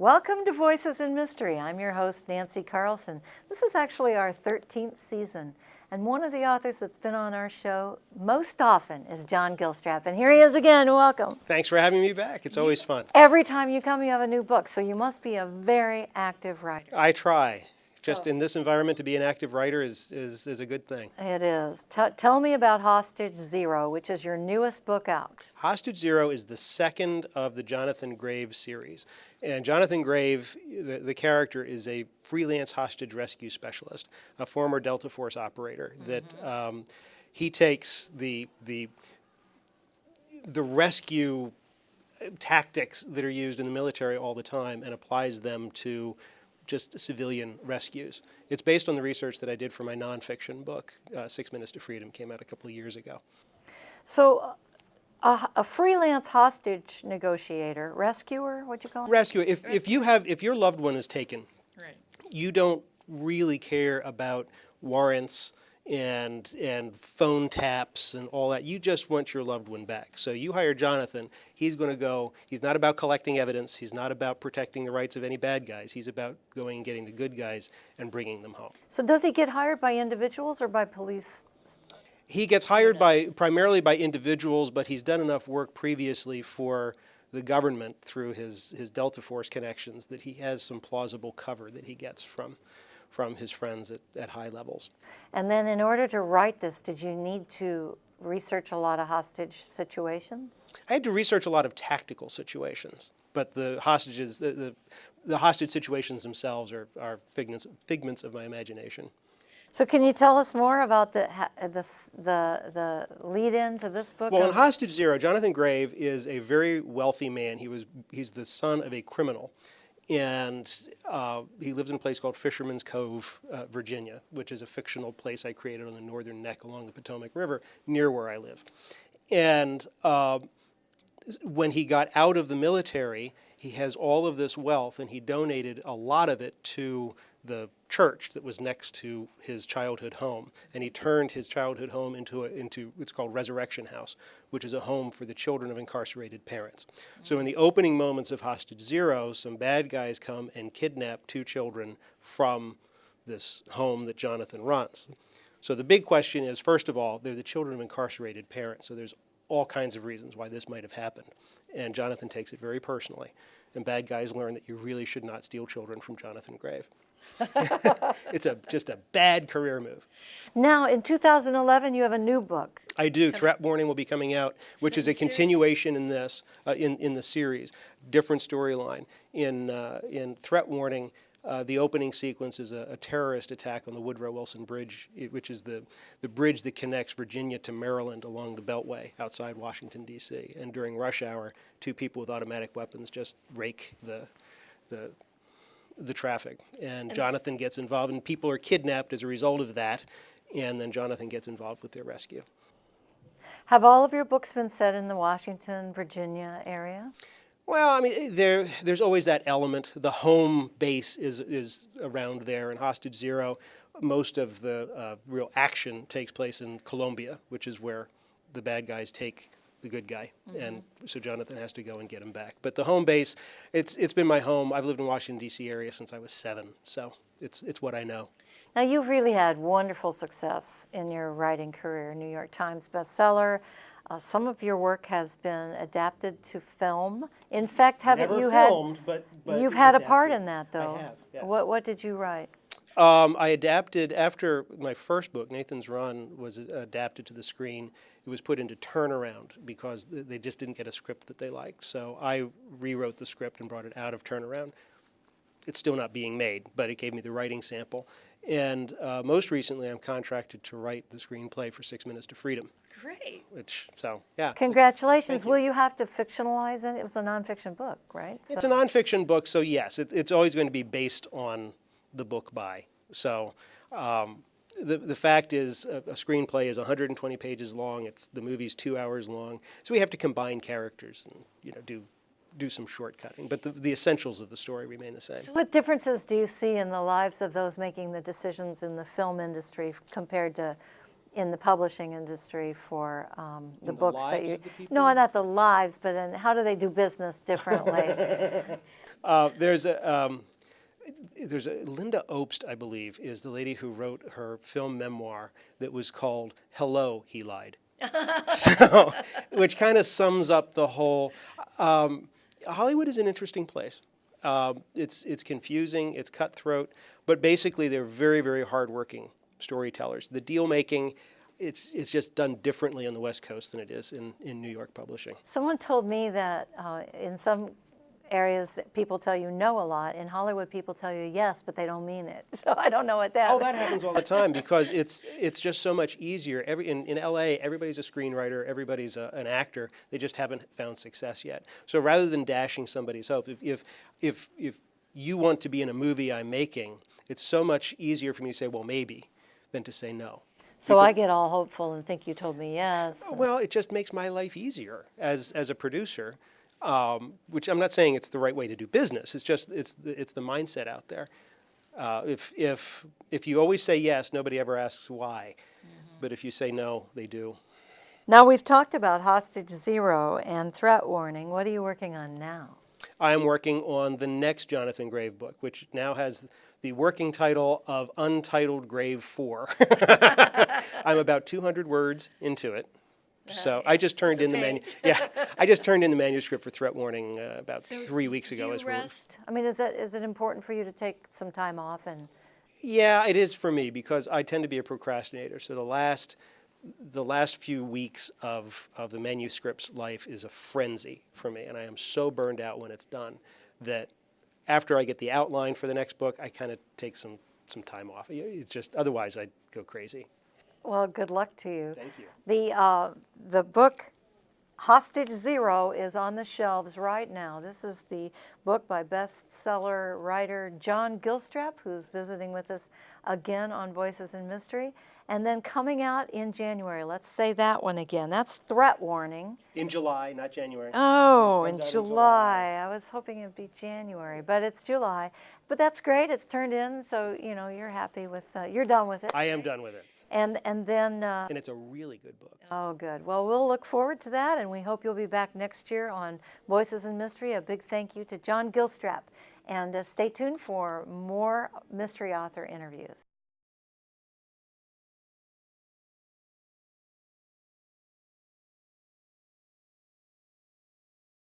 Welcome to Voices in Mystery. I'm your host, Nancy Carlson. This is actually our 13th season, and one of the authors that's been on our show most often is John Gilstrap. And here he is again. Welcome. Thanks for having me back. It's always fun. Every time you come, you have a new book, so you must be a very active writer. I try. Just in this environment, to be an active writer is a good thing. It is. Tell me about Hostage Zero, which is your newest book out. Hostage Zero is the second of the Jonathan Grave series. And Jonathan Grave, the character, is a freelance hostage rescue specialist, a former Delta Force operator. That he takes the rescue tactics that are used in the military all the time and applies them to just civilian rescues. It's based on the research that I did for my nonfiction book, 6 Minutes to Freedom, came out a couple of years ago. So a freelance hostage negotiator, rescuer, what'd you call it? Rescuer. If your loved one is taken, right, you don't really care about warrants and phone taps and all that. You just want your loved one back. So you hire Jonathan. He's going to go. He's not about collecting evidence. He's not about protecting the rights of any bad guys. He's about going and getting the good guys and bringing them home. So does he get hired by individuals or by police? He gets hired primarily by individuals, but he's done enough work previously for the government through his Delta Force connections that he has some plausible cover that he gets from his friends at high levels. And then in order to write this, did you need to research a lot of hostage situations? I had to research a lot of tactical situations, but the hostages, the hostage situations themselves are figments of my imagination. So can you tell us more about the lead-in to this book? Well, in Hostage Zero, Jonathan Grave is a very wealthy man. He's the son of a criminal. And he lives in a place called Fisherman's Cove, Virginia, which is a fictional place I created on the northern neck along the Potomac River, near where I live. And when he got out of the military, he has all of this wealth, and he donated a lot of it to the church that was next to his childhood home. And he turned his childhood home into it's called Resurrection House, which is a home for the children of incarcerated parents. So in the opening moments of Hostage Zero, some bad guys come and kidnap 2 children from this home that Jonathan runs. So the big question is, first of all, they're the children of incarcerated parents, so there's all kinds of reasons why this might have happened. And Jonathan takes it very personally. And bad guys learn that you really should not steal children from Jonathan Grave. It's just a bad career move. Now, in 2011, you have a new book. I do. Threat Warning will be coming out, which is a continuation in this, in the series. Different storyline. In Threat Warning, the opening sequence is a terrorist attack on the Woodrow Wilson Bridge, which is the bridge that connects Virginia to Maryland along the Beltway outside Washington, D.C. And during rush hour, 2 people with automatic weapons just rake the traffic. And Jonathan gets involved, and people are kidnapped as a result of that, and then Jonathan gets involved with their rescue. Have all of your books been set in the Washington, Virginia area? Well, I mean, there's always that element. The home base is around there. In Hostage Zero, most of the real action takes place in Colombia, which is where the bad guys take the good guy, and so Jonathan has to go and get him back. But the home base, it's been my home. I've lived in Washington, D.C. area since I was 7, so it's what I know. Now, you've really had wonderful success in your writing career. New York Times bestseller. Some of your work has been adapted to film. In fact, you've had a part in that, though. I have, yes. What did you write? I adapted, after my first book, Nathan's Run, was adapted to the screen. It was put into Turnaround because they just didn't get a script that they liked. So I rewrote the script and brought it out of Turnaround. It's still not being made, but it gave me the writing sample. And most recently, I'm contracted to write the screenplay for 6 Minutes to Freedom. Great. Yeah. Congratulations. Will you have to fictionalize it? It was a nonfiction book, right? It's a nonfiction book, so yes, it's always going to be based on the book by. So the fact is a screenplay is 120 pages long. The movie's 2 hours long. So we have to combine characters and do some shortcutting. But the essentials of the story remain the same. So what differences do you see in the lives of those making the decisions in the film industry compared to in the publishing industry for the In the books that lives you. of the people? No, not the lives, but in how do they do business differently? There's a Linda Obst, I believe, is the lady who wrote her film memoir that was called "Hello, He Lied." So, which kind of sums up the whole. Hollywood is an interesting place. It's confusing, it's cutthroat, but basically they're very, very hardworking storytellers. The deal making, it's just done differently on the West Coast than it is in New York publishing. Someone told me that in some areas people tell you no a lot. In Hollywood, people tell you yes, but they don't mean it. So I don't know what that. Oh, that happens all the time because it's just so much easier. In LA, everybody's a screenwriter, everybody's an actor. They just haven't found success yet. So rather than dashing somebody's hope, if you want to be in a movie I'm making, it's so much easier for me to say, well, maybe, than to say no. So I get all hopeful and think you told me yes. Well, it just makes my life easier as a producer, which I'm not saying it's the right way to do business. It's just it's the mindset out there. If you always say yes, nobody ever asks why. Mm-hmm. But if you say no, they do. Now we've talked about Hostage Zero and Threat Warning. What are you working on now? I am working on the next Jonathan Grave book, which now has the working title of Untitled Grave 4. I'm about 200 words into it. So I just turned in I just turned in the manuscript for Threat Warning about 3 weeks ago. Do you rest? I mean, is it important for you to take some time off and? Yeah, it is for me because I tend to be a procrastinator. So the last few weeks of the manuscript's life is a frenzy for me, and I am so burned out when it's done that after I get the outline for the next book, I kind of take some time off. It's just otherwise I'd go crazy. Well, good luck to you. Thank you. The book Hostage Zero is on the shelves right now. This is the book by bestseller writer John Gilstrap, who's visiting with us again on Voices in Mystery. And then coming out in January, let's say that one again. That's Threat Warning. In July, not January. Oh, in July. I was hoping it'd be January, but it's July. But that's great. It's turned in, so you're happy with. You're done with it. I am done with it. And then. And it's a really good book. Oh, good. Well, we'll look forward to that, and we hope you'll be back next year on Voices in Mystery. A big thank you to John Gilstrap, and stay tuned for more mystery author interviews.